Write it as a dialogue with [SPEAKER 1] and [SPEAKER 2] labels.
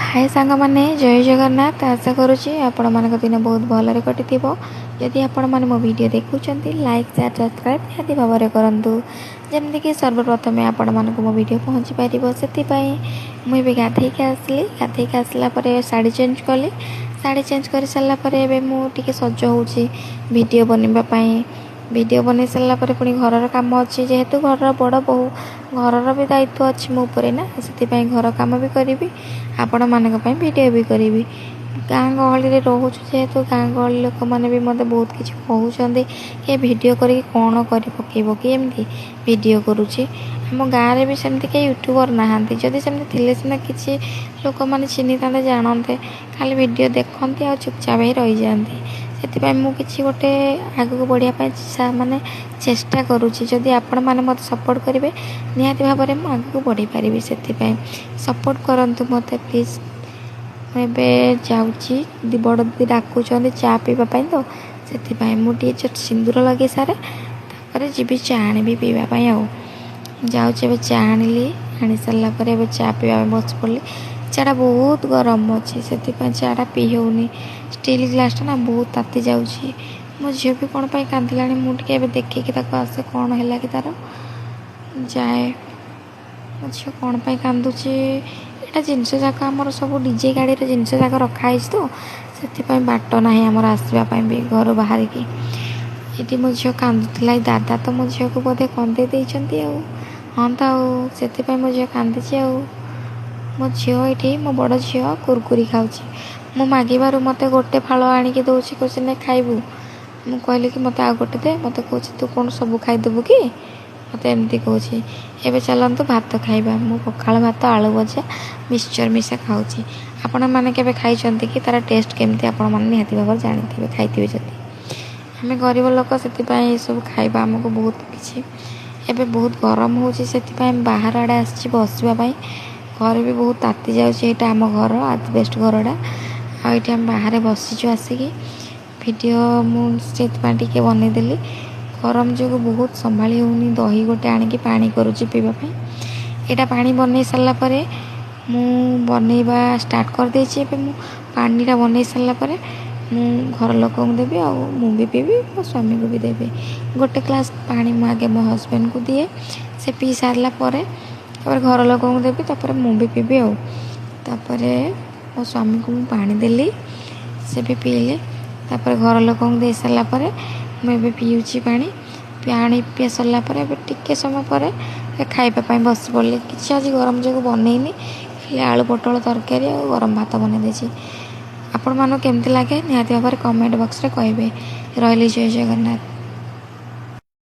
[SPEAKER 1] हाय सांग मैंने जय जगन्नाथ। आशा करुँची आपण मान दिन बहुत भलरे कटि जदि आपण मैंने मो वीडियो देखुंत लाइक शेयर सब्सक्राइब निहाती भाव में करूँ जमीक सर्वप्रथमें आपण मानक मो वीडियो पहुँची पार से मुझे गाधे के आसला शाढ़ी चेंज कली। शाढ़ी चेंज कर सारापर एवं मुझे सज हो वीडियो बनवाई। वीडियो बन सारापर पुणी घर कम अच्छी जेहेतु घर बड़ बहु घर भी दायित्व अच्छी मो उपर ना से घर कम भी करी आपण मानक वीडियो भी करी। गाँ गहली रोच जेहेतु गाँ गहली लोक मैंने भी मत बहुत किसी कहते कि वीडियो करके कौन कर पकेब कि एमती वीडियो करुँची। आम गाँव में भी सेमती कई यूट्यूबर नहांती जदि सेमती थिले सिना किसी लोक मैंने चिन्ही था जानते खाली वीडियो देखते आ चुपचाप ही रही जाती। से मुझे गोटे आगू बढ़ापी माने चेष्टा करुँची जदि आपण मैंने मत सपोर्ट करेंगे निहाती भाव में मुझे आगू बढ़ी पारि। से सपोर्ट करंतु मत प्लीज। मुझे जाऊँगी दी बड़ दी डाकुंट चा पीवाई तो से मुझे सिंदूर लगे सारे जी चा आनी पीवाई जाऊँचे चा आनी सारापर चा पीवा बस पड़ी। चाटा बहुत गरम अच्छे से चाटा पी होनी स्टील ग्लास ना बहुत ताती जाऊँगी। मो झील भी कौन पर कांदिला मुझे देखिकी आसे कौन है कि तार जाए मो झील कौन पर कांदुची। यहाँ जिनस जाक आमर सब डीजे गाड़ी जिनस जाक रखाई तो से बाट ना आमर आसवाई भी घर बाहर की ये मो झील कांदुला दादा तो मो झील को बोधे कंदे हाँ तो से मो झील कांदी मो झील ये मो बड़ झील कुरकुरी खाऊँ मो मागिबार मत गोटे फाड़ आणिकी दौर क्वेश्चन खाइबू मु कहली कि मत आ गोटे दे मत कह तू कौन सब खाईदेबू कि मत एमती कहे एवं चलतु भात खाइबा। मु पखाल भात आलू भजा मिक्सचर मिशा खाऊँ। आपण मैंने केवे खाई कि तार टेस्ट केमती आपण मैंने निहाती भाव जानी खाई जदि आम गरीब लोक से सब खाइबा आमको बहुत किसी एवं बहुत गरम हो बाहर आड़े आसी बसवाई घर भी बहुत ताती जाऊँगी। आम घर आजबेस्ट घरटा आम बाहर बसीचु आसिकी वीडियो मुझे टे बनईदेली गरम जो बहुत संभाली होनी दही गोटे आणिकी पानी करुँची पीवाई। यहाँ पानी बन सारापर मु बनवा स्टार्ट कर देछि। पानीटा बन सारापर मु घर लोक देवी आ मु भी पीबी मो स्वामी को भी देवी। गोटे ग्लास पानी मु आगे मो हस्बैंड को दिए से पी सारापर घर लोक देवी तापर मु भी पीबी आपर मो स्वामी को मु पानी देली से भी पीले तापर घर लोक दे सारापर मुझे पीऊँगी पानी पी सारापर टिके समय पर खाइबा बस पड़े कि आज गरम जो बनईनी खाली आलू पटल तरकारी और गरम भात बनई आपण मानक केमती लगे निहाती भाव कमेंट बॉक्स रे कहिबे। रही जय जगन्नाथ।